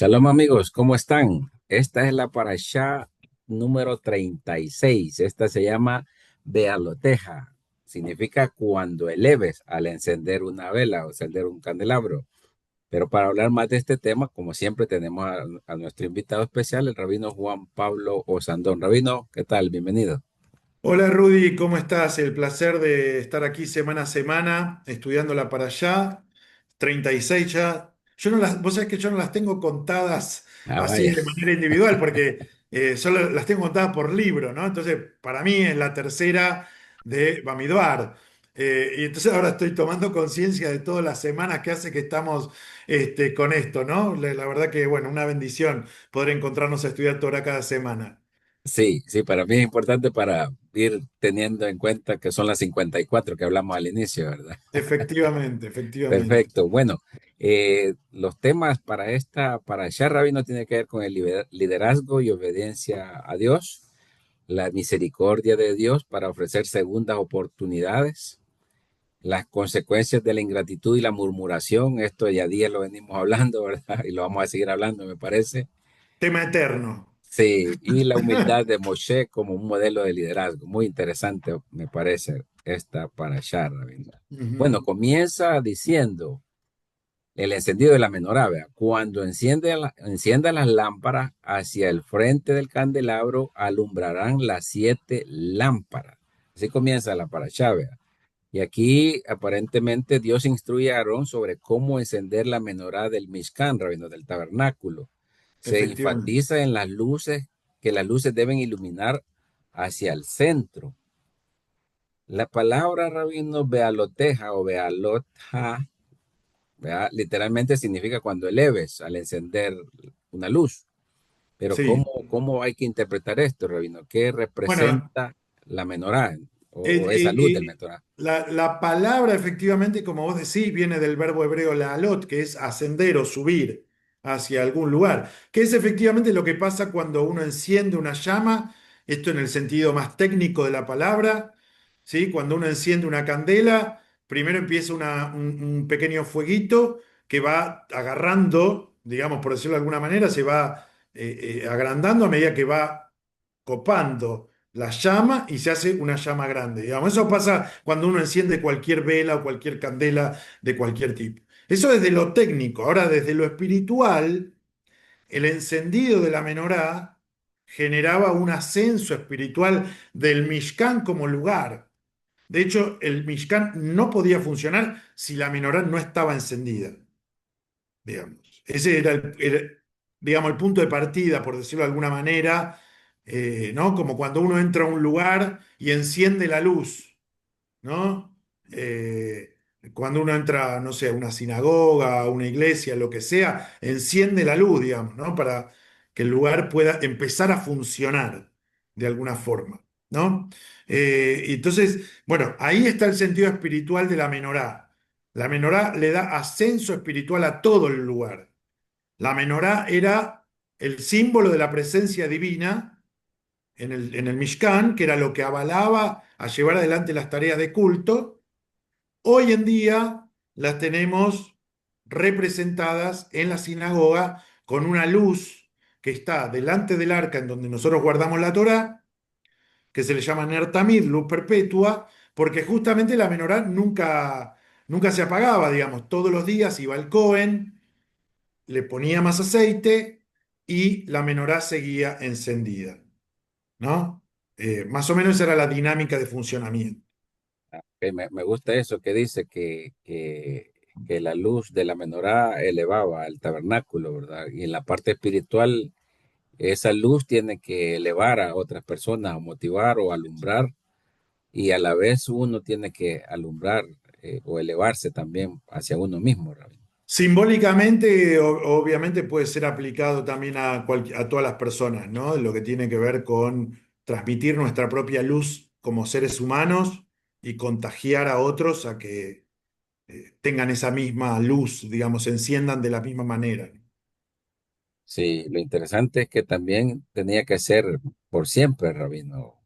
Shalom amigos, ¿cómo están? Esta es la parashá número 36. Esta se llama Bealoteja. Significa cuando eleves al encender una vela o encender un candelabro. Pero para hablar más de este tema, como siempre, tenemos a nuestro invitado especial, el rabino Juan Pablo Osandón. Rabino, ¿qué tal? Bienvenido. Hola Rudy, ¿cómo estás? El placer de estar aquí semana a semana estudiándola para allá. 36 ya. Yo no las, vos sabés que yo no las tengo contadas Ah, así vaya. de manera individual porque solo las tengo contadas por libro, ¿no? Entonces, para mí es la tercera de Bamidbar. Y entonces ahora estoy tomando conciencia de todas las semanas que hace que estamos con esto, ¿no? La verdad que, bueno, una bendición poder encontrarnos a estudiar Torah cada semana. Sí, sí, para mí es importante para ir teniendo en cuenta que son las 54 que hablamos al inicio, ¿verdad? Efectivamente, efectivamente. Perfecto. Bueno, los temas para allá, Rabino, tiene que ver con el liderazgo y obediencia a Dios, la misericordia de Dios para ofrecer segundas oportunidades, las consecuencias de la ingratitud y la murmuración. Esto ya día lo venimos hablando, ¿verdad? Y lo vamos a seguir hablando, me parece. Tema eterno. Sí, y la humildad de Moshe como un modelo de liderazgo. Muy interesante, me parece, esta para allá, Rabino. Bueno, Ujú. comienza diciendo. El encendido de la menorá, vea, cuando encienda las lámparas hacia el frente del candelabro, alumbrarán las 7 lámparas. Así comienza la parashá, vea. Y aquí aparentemente Dios instruye a Aarón sobre cómo encender la menorá del Mishkan, rabino, del tabernáculo. Se Efectivamente. enfatiza en las luces, que las luces deben iluminar hacia el centro. La palabra rabino bealoteja o bealotja, ¿verdad? Literalmente significa cuando eleves al encender una luz. Pero ¿cómo, Sí. cómo hay que interpretar esto, Rabino? ¿Qué Bueno, representa la menorá eh, o esa luz del eh, menorá? la palabra efectivamente, como vos decís, viene del verbo hebreo la'alot, que es ascender o subir hacia algún lugar, que es efectivamente lo que pasa cuando uno enciende una llama, esto en el sentido más técnico de la palabra, ¿sí? Cuando uno enciende una candela, primero empieza un pequeño fueguito que va agarrando, digamos, por decirlo de alguna manera, se va agrandando a medida que va copando la llama y se hace una llama grande. Digamos, eso pasa cuando uno enciende cualquier vela o cualquier candela de cualquier tipo. Eso desde lo técnico. Ahora, desde lo espiritual, el encendido de la menorá generaba un ascenso espiritual del Mishkan como lugar. De hecho, el Mishkan no podía funcionar si la menorá no estaba encendida, digamos. Ese era digamos, el punto de partida, por decirlo de alguna manera, ¿no? Como cuando uno entra a un lugar y enciende la luz, ¿no? Cuando uno entra, no sé, a una sinagoga, a una iglesia, lo que sea, enciende la luz, digamos, ¿no? Para que el lugar pueda empezar a funcionar de alguna forma, ¿no? Entonces, bueno, ahí está el sentido espiritual de la menorá. La menorá le da ascenso espiritual a todo el lugar. La menorá era el símbolo de la presencia divina en el Mishkan, que era lo que avalaba a llevar adelante las tareas de culto. Hoy en día las tenemos representadas en la sinagoga con una luz que está delante del arca en donde nosotros guardamos la Torá, que se le llama Ner Tamid, luz perpetua, porque justamente la menorá nunca se apagaba, digamos, todos los días iba el Cohen, le ponía más aceite y la menorá seguía encendida, ¿no? Más o menos esa era la dinámica de funcionamiento. Me gusta eso que dice que la luz de la menorá elevaba al tabernáculo, ¿verdad? Y en la parte espiritual, esa luz tiene que elevar a otras personas, o motivar o alumbrar, y a la vez uno tiene que alumbrar o elevarse también hacia uno mismo, Rabino. Simbólicamente, obviamente puede ser aplicado también a todas las personas, ¿no? Lo que tiene que ver con transmitir nuestra propia luz como seres humanos y contagiar a otros a que tengan esa misma luz, digamos, se enciendan de la misma manera. Sí, lo interesante es que también tenía que ser por siempre, Rabino,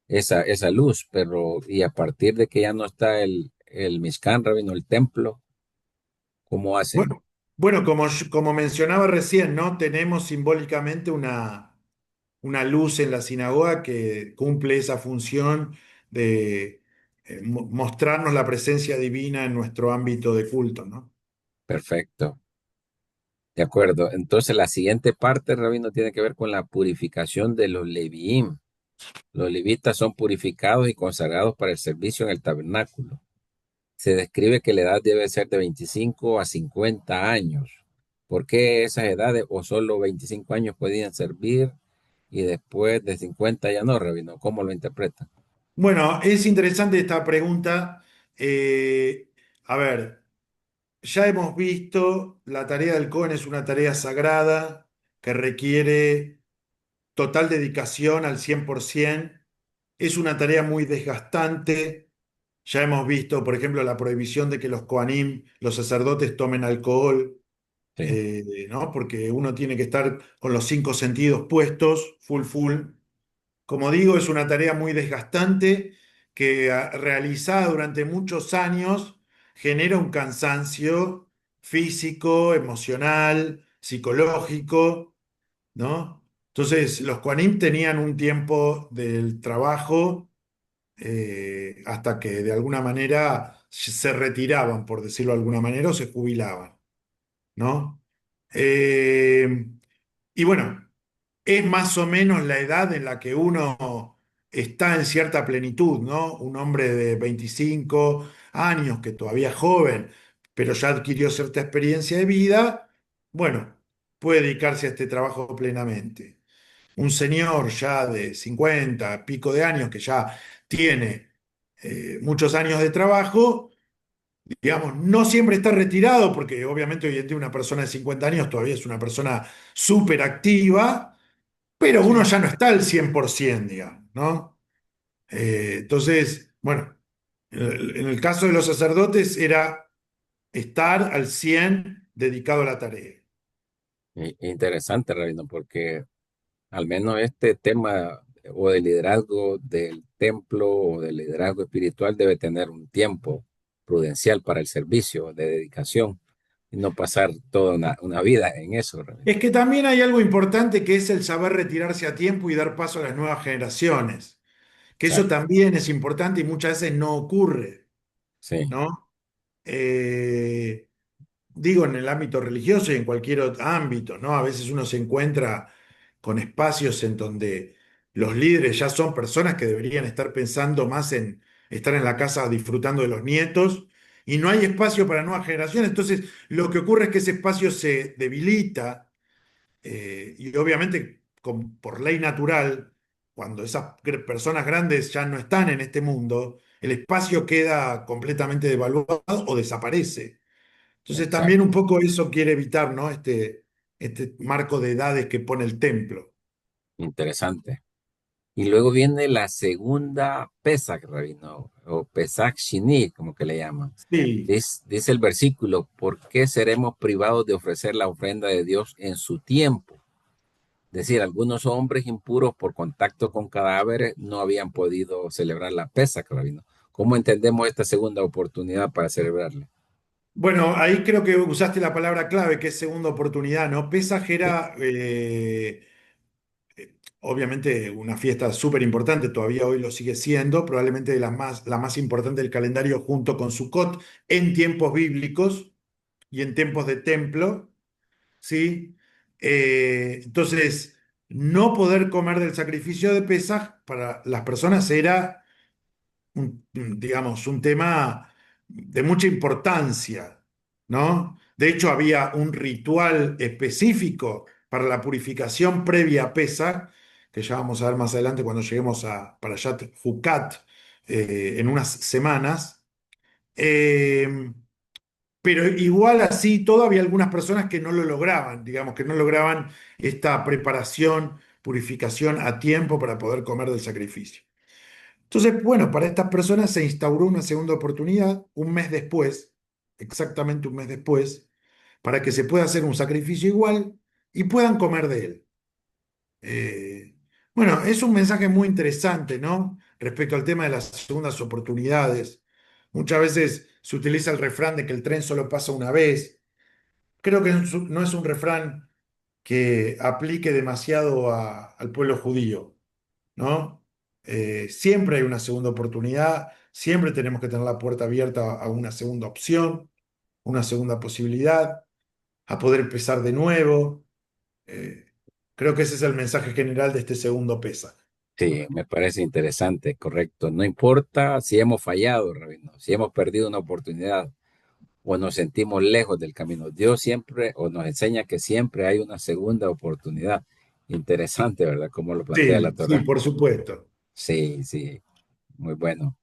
esa luz, pero y a partir de que ya no está el Mishkan, Rabino, el templo, ¿cómo Bueno, hacen? Bueno, como mencionaba recién, ¿no? Tenemos simbólicamente una luz en la sinagoga que cumple esa función de mostrarnos la presencia divina en nuestro ámbito de culto, ¿no? Perfecto. De acuerdo. Entonces, la siguiente parte, Rabino, tiene que ver con la purificación de los leviim. Los levitas son purificados y consagrados para el servicio en el tabernáculo. Se describe que la edad debe ser de 25 a 50 años. ¿Por qué esas edades o solo 25 años podían servir y después de 50 ya no, Rabino? ¿Cómo lo interpreta? Bueno, es interesante esta pregunta. Eh, a ver, ya hemos visto, la tarea del Cohen es una tarea sagrada que requiere total dedicación al 100%. Es una tarea muy desgastante. Ya hemos visto, por ejemplo, la prohibición de que los Kohanim, los sacerdotes, tomen alcohol, Sí, ¿no? Porque uno tiene que estar con los cinco sentidos puestos, full, full. Como digo, es una tarea muy desgastante que realizada durante muchos años genera un cansancio físico, emocional, psicológico, ¿no? Entonces, los Kohanim tenían un tiempo del trabajo hasta que de alguna manera se retiraban, por decirlo de alguna manera, o se jubilaban, ¿no? Eh, y bueno, es más o menos la edad en la que uno está en cierta plenitud, ¿no? Un hombre de 25 años que todavía es joven, pero ya adquirió cierta experiencia de vida, bueno, puede dedicarse a este trabajo plenamente. Un señor ya de 50 pico de años que ya tiene muchos años de trabajo, digamos, no siempre está retirado, porque obviamente hoy en día una persona de 50 años todavía es una persona súper activa, pero uno sí. ya no está al 100%, digamos, ¿no? Entonces, bueno, en el caso de los sacerdotes era estar al 100 dedicado a la tarea. Interesante, Rabino, porque al menos este tema o del liderazgo del templo o del liderazgo espiritual debe tener un tiempo prudencial para el servicio de dedicación y no pasar toda una vida en eso, Rabino. Es que también hay algo importante que es el saber retirarse a tiempo y dar paso a las nuevas generaciones, que eso Exacto. también es importante y muchas veces no ocurre, Sí, ¿no? Eh, Digo, en el ámbito religioso y en cualquier otro ámbito, ¿no? A veces uno se encuentra con espacios en donde los líderes ya son personas que deberían estar pensando más en estar en la casa disfrutando de los nietos y no hay espacio para nuevas generaciones. Entonces, lo que ocurre es que ese espacio se debilita y obviamente por ley natural, cuando esas personas grandes ya no están en este mundo, el espacio queda completamente devaluado o desaparece. Entonces también exacto. un poco eso quiere evitar, ¿no? Este marco de edades que pone el templo. Interesante. Y luego viene la segunda Pesach, Rabino, o Pesach Shini, como que le llaman. Sí. Dice el versículo, ¿por qué seremos privados de ofrecer la ofrenda de Dios en su tiempo? Es decir, algunos hombres impuros por contacto con cadáveres no habían podido celebrar la Pesach, Rabino. ¿Cómo entendemos esta segunda oportunidad para celebrarla? Bueno, ahí creo que usaste la palabra clave, que es segunda oportunidad, ¿no? Pesaj Sí, era, obviamente, una fiesta súper importante, todavía hoy lo sigue siendo, probablemente la más importante del calendario junto con Sukkot en tiempos bíblicos y en tiempos de templo, ¿sí? Entonces, no poder comer del sacrificio de Pesaj para las personas era digamos, un tema de mucha importancia, ¿no? De hecho, había un ritual específico para la purificación previa a Pesaj, que ya vamos a ver más adelante cuando lleguemos a Parashat Jucat, en unas semanas. Eh, pero igual así, todo había algunas personas que no lo lograban, digamos, que no lograban esta preparación, purificación a tiempo para poder comer del sacrificio. Entonces, bueno, para estas personas se instauró una segunda oportunidad un mes después, exactamente un mes después, para que se pueda hacer un sacrificio igual y puedan comer de él. Eh, bueno, es un mensaje muy interesante, ¿no? Respecto al tema de las segundas oportunidades. Muchas veces se utiliza el refrán de que el tren solo pasa una vez. creo que no es un refrán que aplique demasiado al pueblo judío, ¿no? Siempre hay una segunda oportunidad, siempre tenemos que tener la puerta abierta a una segunda opción, una segunda posibilidad, a poder empezar de nuevo. Eh, Creo que ese es el mensaje general de este segundo Pesa. Sí, me parece interesante, correcto. No importa si hemos fallado, Rabino, si hemos perdido una oportunidad o nos sentimos lejos del camino. Dios siempre o nos enseña que siempre hay una segunda oportunidad. Interesante, ¿verdad? Como lo plantea la Sí, sí, Torá. por supuesto. Sí, sí, muy bueno.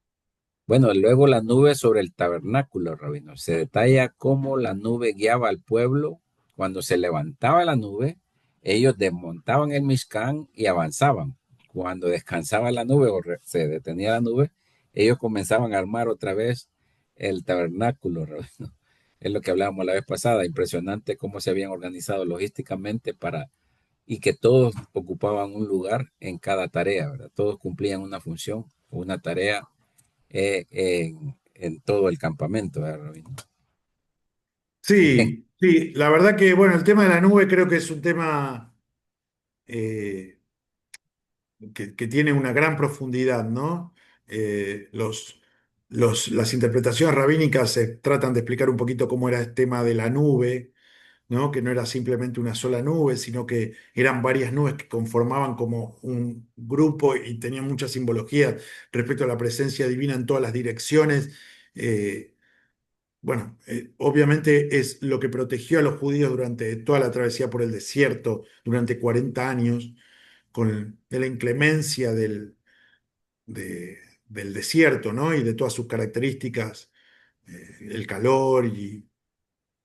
Bueno, luego la nube sobre el tabernáculo, Rabino. Se detalla cómo la nube guiaba al pueblo. Cuando se levantaba la nube, ellos desmontaban el Mishkan y avanzaban. Cuando descansaba la nube o se detenía la nube, ellos comenzaban a armar otra vez el tabernáculo, Rabino. Es lo que hablábamos la vez pasada. Impresionante cómo se habían organizado logísticamente para y que todos ocupaban un lugar en cada tarea, ¿verdad? Todos cumplían una función o una tarea en todo el campamento, ¿verdad, Rabino? Bien, Sí, sí, la verdad que, bueno, el tema de la nube creo que es un tema eh, que tiene una gran profundidad, ¿no? Las interpretaciones rabínicas se tratan de explicar un poquito cómo era el tema de la nube, ¿no? Que no era simplemente una sola nube, sino que eran varias nubes que conformaban como un grupo y tenían mucha simbología respecto a la presencia divina en todas las direcciones. Eh, Obviamente es lo que protegió a los judíos durante toda la travesía por el desierto, durante 40 años, de la inclemencia del desierto, ¿no? Y de todas sus características, el calor y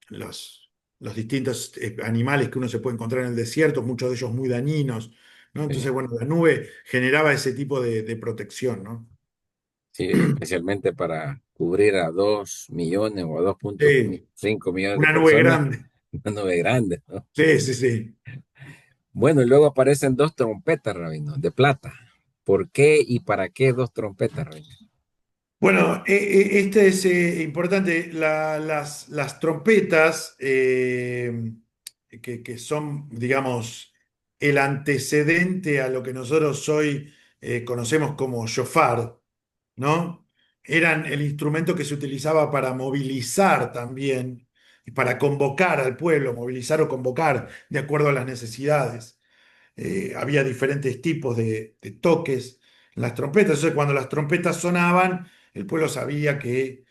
los distintos animales que uno se puede encontrar en el desierto, muchos de ellos muy dañinos, ¿no? Entonces, sí, bueno, la nube generaba ese tipo de protección, ¿no? sí, especialmente para cubrir a 2 millones o a dos punto Sí, cinco millones de una nube personas, grande. una nube grande, ¿no? Sí, sí, sí. Bueno, y luego aparecen dos trompetas, Rabino, de plata. ¿Por qué y para qué dos trompetas, Rabino? Bueno, este es importante. Las trompetas, que son, digamos, el antecedente a lo que nosotros hoy conocemos como shofar, ¿no? Eran el instrumento que se utilizaba para movilizar también, y para convocar al pueblo, movilizar o convocar de acuerdo a las necesidades. Había diferentes tipos de toques en las trompetas. Entonces, cuando las trompetas sonaban, el pueblo sabía que,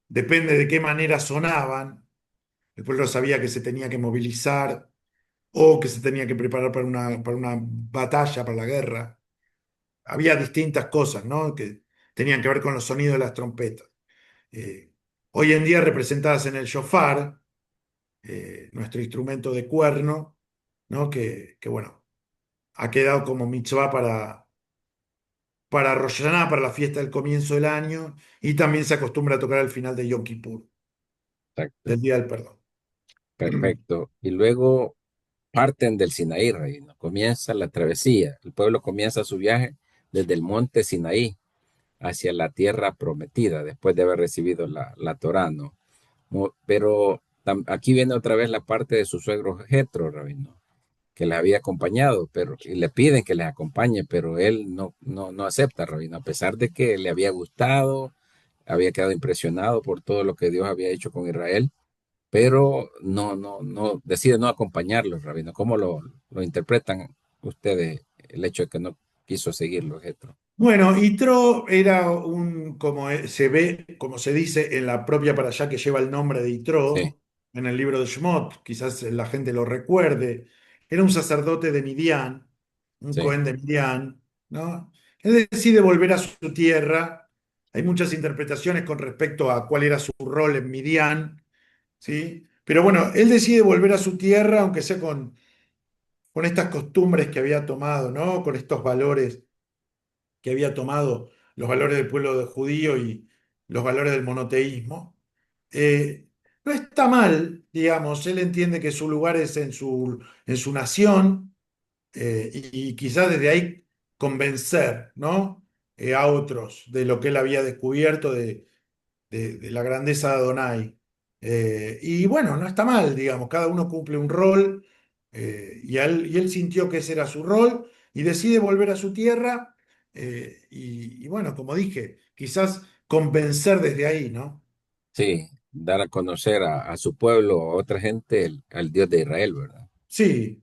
depende de qué manera sonaban, el pueblo sabía que se tenía que movilizar o que se tenía que preparar para una batalla, para la guerra. Había distintas cosas, ¿no? Que tenían que ver con los sonidos de las trompetas. Eh, Hoy en día representadas en el shofar, nuestro instrumento de cuerno, ¿no? Bueno, ha quedado como mitzvah para Rosh Hashanah, para la fiesta del comienzo del año, y también se acostumbra a tocar al final de Yom Kippur, Exacto, del Día del Perdón. perfecto. Y luego parten del Sinaí, Rabino. Comienza la travesía. El pueblo comienza su viaje desde el monte Sinaí hacia la tierra prometida, después de haber recibido la Torá, ¿no? Pero aquí viene otra vez la parte de su suegro Jetro, Rabino, que le había acompañado, pero y le piden que les acompañe, pero él no acepta, Rabino, a pesar de que le había gustado, había quedado impresionado por todo lo que Dios había hecho con Israel, pero no, decide no acompañarlo, Rabino. ¿Cómo lo interpretan ustedes el hecho de que no quiso seguirlo, Jetro? Bueno, Yitro era como se ve, como se dice en la propia parashá que lleva el nombre de Sí, Yitro, en el libro de Shemot, quizás la gente lo recuerde, era un sacerdote de Midian, un sí, cohen de Midian, ¿no? Él decide volver a su tierra. Hay muchas interpretaciones con respecto a cuál era su rol en Midian, ¿sí? Pero bueno, él decide volver a su tierra, aunque sea con estas costumbres que había tomado, ¿no? Con estos valores que había tomado, los valores del pueblo judío y los valores del monoteísmo. Eh, no está mal, digamos, él entiende que su lugar es en su nación, y quizás desde ahí convencer, ¿no? A otros de lo que él había descubierto de la grandeza de Adonai. Y bueno, no está mal, digamos, cada uno cumple un rol y él sintió que ese era su rol y decide volver a su tierra y bueno, como dije, quizás convencer desde ahí, ¿no? Sí, dar a conocer a su pueblo, a otra gente, al Dios de Israel, ¿verdad? Sí,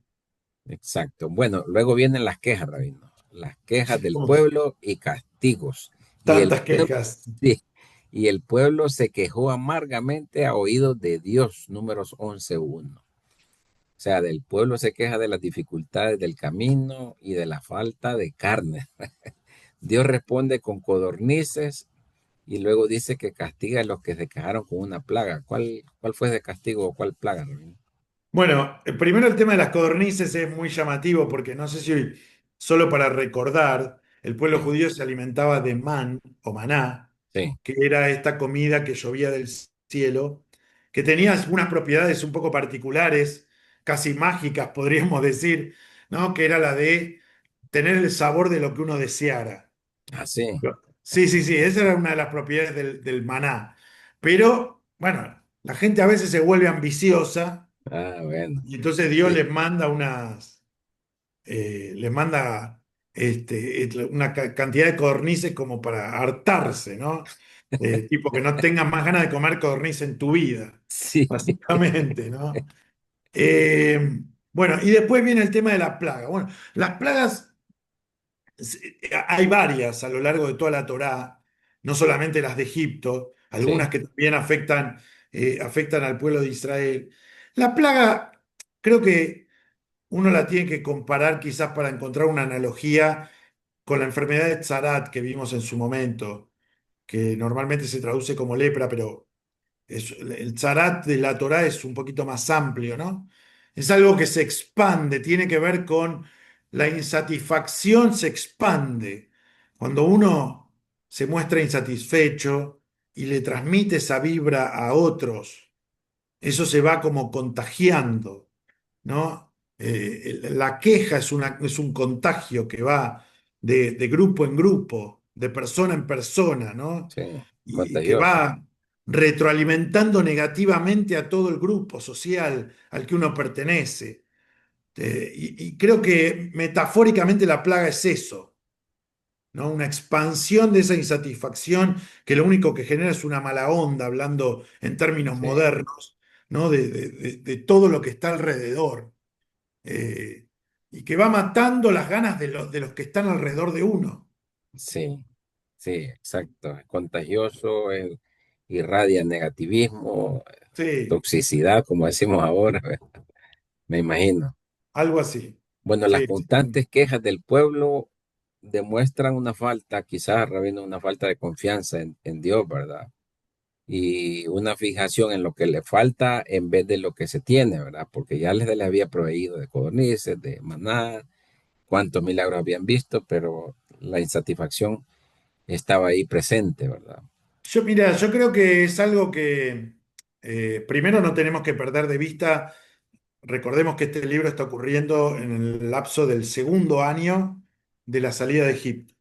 Exacto. Bueno, luego vienen las quejas, Rabino. Las quejas sí, del como pueblo y castigos. Y el tantas pueblo, quejas. sí, y el pueblo se quejó amargamente a oídos de Dios, Números 11:1. O sea, del pueblo se queja de las dificultades del camino y de la falta de carne. Dios responde con codornices y luego dice que castiga a los que se quejaron con una plaga. ¿Cuál fue ese castigo o cuál plaga, Rabino? Bueno, primero el tema de las codornices es muy llamativo porque no sé si solo para recordar, el pueblo Sí, judío se alimentaba de man o maná, sí, que era esta comida que llovía del cielo, que tenía unas propiedades un poco particulares, casi mágicas, podríamos decir, ¿no? Que era la de tener el sabor de lo que uno deseara. así. Sí, sí, sí, esa era una de las propiedades del maná. Pero, bueno, la gente a veces se vuelve ambiciosa Ah, bueno. y entonces Dios Sí, les manda una cantidad de codornices como para hartarse, ¿no? Tipo que no tengas más ganas de comer codorniz en tu vida, sí, básicamente, ¿no? Eh, bueno, y después viene el tema de la plaga. Bueno, las plagas, hay varias a lo largo de toda la Torá, no solamente las de Egipto, algunas sí, que también afectan al pueblo de Israel. La plaga, creo que uno la tiene que comparar quizás para encontrar una analogía con la enfermedad de Tzarat que vimos en su momento, que normalmente se traduce como lepra, pero el Tzarat de la Torá es un poquito más amplio, ¿no? Es algo que se expande, tiene que ver con la insatisfacción se expande. Cuando uno se muestra insatisfecho y le transmite esa vibra a otros, eso se va como contagiando, ¿no? La queja es un contagio que va de grupo en grupo, de persona en persona, ¿no? sí, Y que contagioso. va retroalimentando negativamente a todo el grupo social al que uno pertenece. Y creo que metafóricamente la plaga es eso, ¿no? Una expansión de esa insatisfacción que lo único que genera es una mala onda, hablando en términos Sí, modernos, ¿no? De todo lo que está alrededor. eh, y que va matando las ganas de los que están alrededor de uno. sí, sí, exacto. Es contagioso, irradia negativismo, Sí, toxicidad, como decimos ahora, me imagino. algo así. Bueno, las Sí, constantes quejas del pueblo demuestran una falta, quizás, Rabino, una falta de confianza en Dios, ¿verdad? Y una fijación en lo que le falta en vez de lo que se tiene, ¿verdad? Porque ya les había proveído de codornices, de maná, cuántos milagros habían visto, pero la insatisfacción estaba ahí presente, ¿verdad? Mira, yo creo que es algo que primero no tenemos que perder de vista. Recordemos que este libro está ocurriendo en el lapso del segundo año de la salida de Egipto,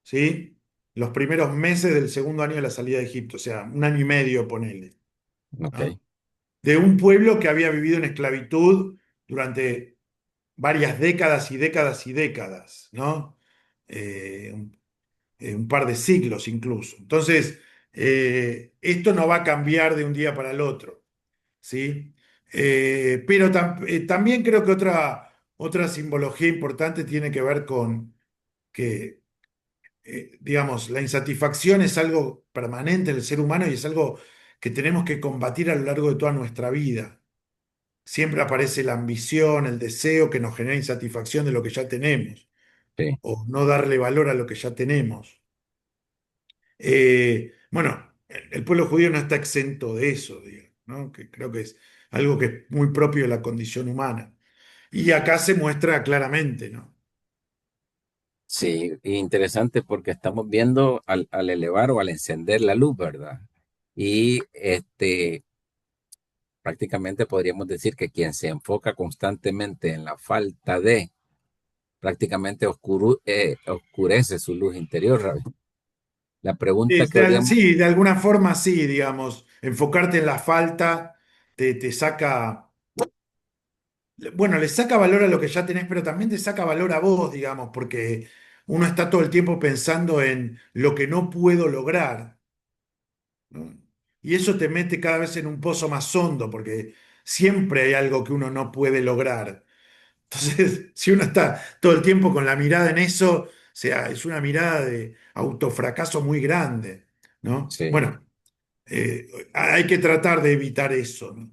¿sí? Los primeros meses del segundo año de la salida de Egipto, o sea, un año y medio, ponele, Ok, ¿no? De un pueblo que había vivido en esclavitud durante varias décadas y décadas y décadas, ¿no? Un par de siglos incluso. Entonces, esto no va a cambiar de un día para el otro, ¿sí? Pero también creo que otra simbología importante tiene que ver con que, digamos, la insatisfacción es algo permanente en el ser humano y es algo que tenemos que combatir a lo largo de toda nuestra vida. Siempre aparece la ambición, el deseo que nos genera insatisfacción de lo que ya tenemos sí, o no darle valor a lo que ya tenemos. Bueno, el pueblo judío no está exento de eso, digamos, ¿no? Que creo que es algo que es muy propio de la condición humana. Y acá se muestra claramente, ¿no? sí, interesante porque estamos viendo al elevar o al encender la luz, ¿verdad? Y prácticamente podríamos decir que quien se enfoca constantemente en la falta de, prácticamente oscurece su luz interior, Rabbi. la pregunta que habríamos, Sí, de alguna forma sí, digamos, enfocarte en la falta te saca, bueno, le saca valor a lo que ya tenés, pero también te saca valor a vos, digamos, porque uno está todo el tiempo pensando en lo que no puedo lograr, ¿no? Y eso te mete cada vez en un pozo más hondo, porque siempre hay algo que uno no puede lograr. Entonces, si uno está todo el tiempo con la mirada en eso, o sea, es una mirada de autofracaso muy grande, ¿no? sí, Bueno, hay que tratar de evitar eso, ¿no?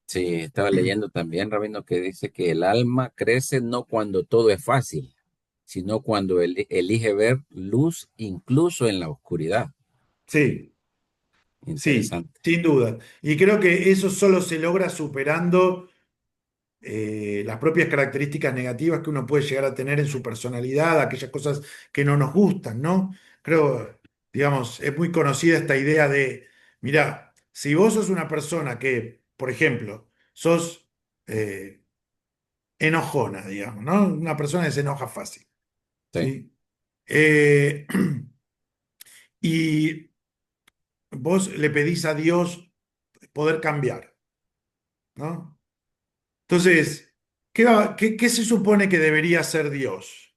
sí, estaba leyendo también, Rabino, que dice que el alma crece no cuando todo es fácil, sino cuando elige ver luz incluso en la oscuridad. Sí, sí, Interesante. sin duda. Y creo que eso solo se logra superando las propias características negativas que uno puede llegar a tener en su personalidad, aquellas cosas que no nos gustan, ¿no? Creo, digamos, es muy conocida esta idea de, mirá, si vos sos una persona que, por ejemplo, sos enojona, digamos, ¿no? Una persona que se enoja fácil, Sí, ¿sí? Y vos le pedís a Dios poder cambiar, ¿no? Entonces, ¿qué se supone que debería hacer Dios?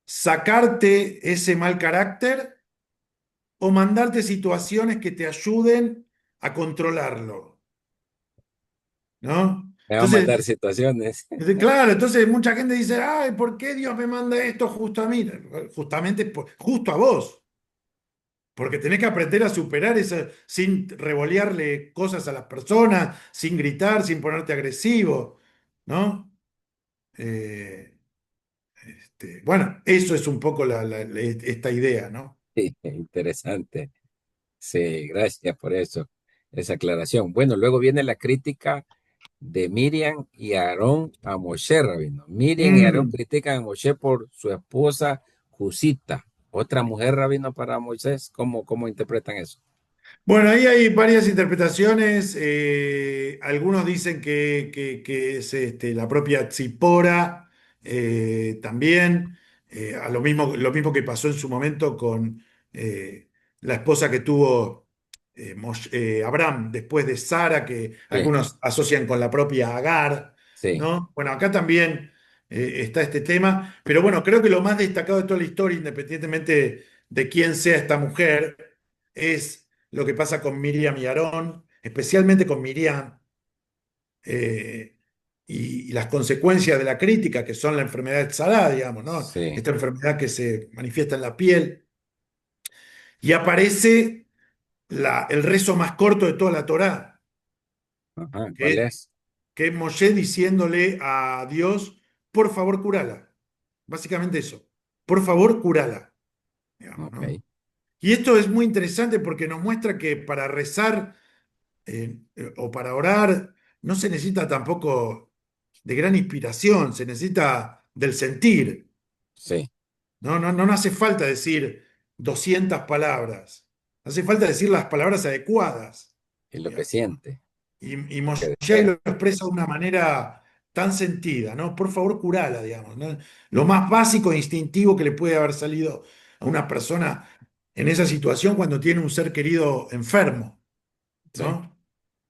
¿Sacarte ese mal carácter o mandarte situaciones que te ayuden a controlarlo? ¿No? me va a mandar Entonces, situaciones. claro, entonces mucha gente dice, ay, ¿por qué Dios me manda esto justo a mí? Justamente, justo a vos. Porque tenés que aprender a superar eso sin revolearle cosas a las personas, sin gritar, sin ponerte agresivo, ¿no? Eh, bueno, eso es un poco esta idea, ¿no? Sí, interesante. Sí, gracias por eso, esa aclaración. Bueno, luego viene la crítica de Miriam y Aarón a Moshe, Rabino. Miriam y Aarón Mm. critican a Moshe por su esposa Jusita, otra mujer, Rabino, para Moisés. ¿Cómo interpretan eso? Bueno, ahí hay varias interpretaciones. Algunos dicen que es la propia Tzipora también. A lo mismo que pasó en su momento con eh, la esposa que tuvo Abraham después de Sara, que Sí, algunos asocian con la propia Agar, sí, ¿no? Bueno, acá también está este tema. Pero bueno, creo que lo más destacado de toda la historia, independientemente de quién sea esta mujer, es lo que pasa con Miriam y Aarón, especialmente con Miriam, eh, y las consecuencias de la crítica, que son la enfermedad de Tzará, digamos, ¿no? sí. Esta enfermedad que se manifiesta en la piel. Y aparece el rezo más corto de toda la Torá, Ajá, ¿cuál que, es? que es Moshe diciéndole a Dios, por favor, curala. Básicamente eso, por favor, curala, digamos, Ok, ¿no? Y esto es muy interesante porque nos muestra que para rezar o para orar no se necesita tampoco de gran inspiración, se necesita del sentir, sí, ¿no? No hace falta decir 200 palabras, hace falta decir las palabras adecuadas, es lo que digamos. siente, Y lo que Moshe ahí lo desea. expresa de una manera tan sentida, ¿no? Por favor, curala, digamos, ¿no? Lo más básico e instintivo que le puede haber salido a una persona en esa situación cuando tiene un ser querido enfermo, Sí, ¿no?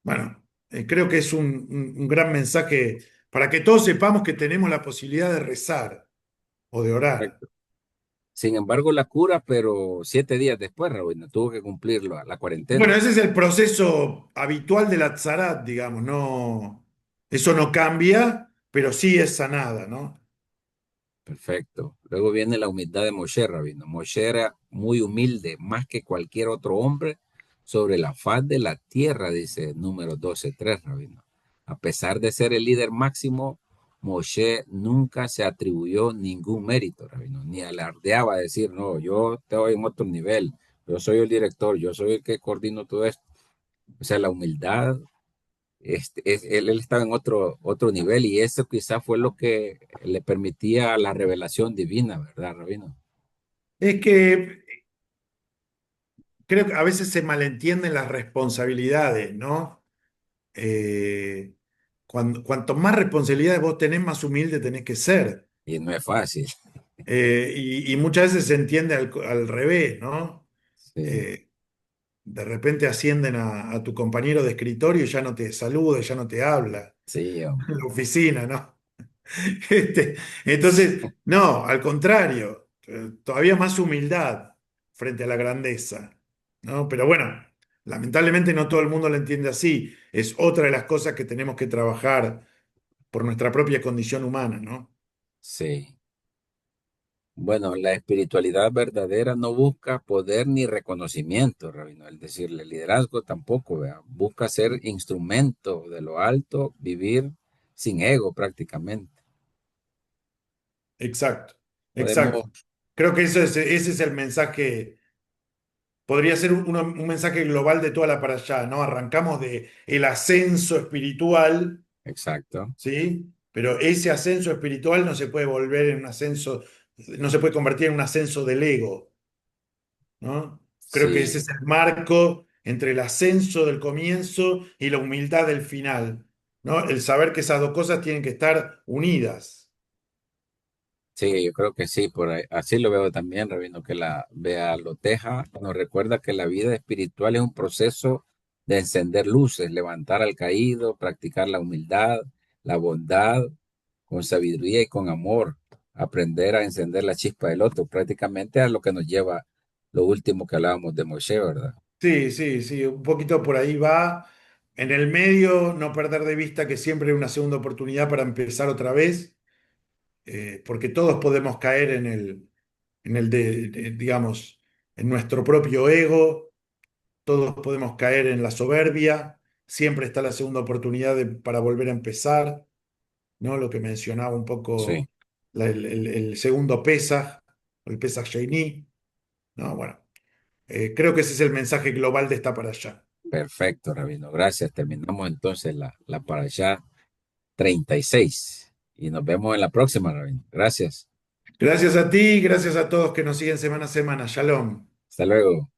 Bueno, creo que es un gran mensaje para que todos sepamos que tenemos la posibilidad de rezar o de orar. correcto. Sin embargo, la cura, pero 7 días después, Rabino, tuvo que cumplirlo, la Bueno, cuarentena. ese es el proceso habitual de la tzarat, digamos, no, eso no cambia, pero sí es sanada, ¿no? Perfecto. Luego viene la humildad de Moshe, Rabino. Moshe era muy humilde, más que cualquier otro hombre sobre la faz de la tierra, dice número 12:3, Rabino. A pesar de ser el líder máximo, Moshe nunca se atribuyó ningún mérito, Rabino, ni alardeaba decir, no, yo estoy en otro nivel, yo soy el director, yo soy el que coordino todo esto. O sea, la humildad, él estaba en otro nivel y eso quizás fue lo que le permitía la revelación divina, ¿verdad, Rabino? Es que creo que a veces se malentienden las responsabilidades, ¿no? Eh, cuanto más responsabilidades vos tenés, más humilde tenés que ser. Y no es fácil. Y muchas veces se entiende al revés, ¿no? sí, De repente ascienden a tu compañero de escritorio y ya no te saluda, ya no te habla sí, en hombre. la oficina, ¿no? Entonces, no, al contrario, todavía más humildad frente a la grandeza, ¿no? Pero bueno, lamentablemente no todo el mundo lo entiende así. Es otra de las cosas que tenemos que trabajar por nuestra propia condición humana, ¿no? Sí. Bueno, la espiritualidad verdadera no busca poder ni reconocimiento, Rabino. Es decir, el liderazgo tampoco, ¿vea? Busca ser instrumento de lo alto, vivir sin ego prácticamente. Exacto, Podemos, exacto. Creo que ese es el mensaje, podría ser un mensaje global de toda la para allá, ¿no? Arrancamos de el ascenso espiritual, exacto. ¿sí? Pero ese ascenso espiritual no se puede volver en un ascenso, no se puede convertir en un ascenso del ego, ¿no? Creo que ese Sí, es el marco entre el ascenso del comienzo y la humildad del final, ¿no? El saber que esas dos cosas tienen que estar unidas. sí, yo creo que sí, por ahí, así lo veo también, Rabino, que la Bea Loteja nos recuerda que la vida espiritual es un proceso de encender luces, levantar al caído, practicar la humildad, la bondad, con sabiduría y con amor, aprender a encender la chispa del otro, prácticamente a lo que nos lleva lo último que hablábamos de Moshe, ¿verdad? Sí, sí, sí, un poquito por ahí va. En el medio, no perder de vista que siempre hay una segunda oportunidad para empezar otra vez, porque todos podemos caer digamos, en nuestro propio ego, todos podemos caer en la soberbia, siempre está la segunda oportunidad para volver a empezar, ¿no? Lo que mencionaba un Sí, poco el segundo Pesaj, el Pesaj Sheini, ¿no? Bueno, creo que ese es el mensaje global de esta para allá. perfecto, Rabino, gracias. Terminamos entonces la para allá 36 y nos vemos en la próxima, Rabino. Gracias. Gracias a ti, gracias a todos que nos siguen semana a semana. Shalom. Hasta luego.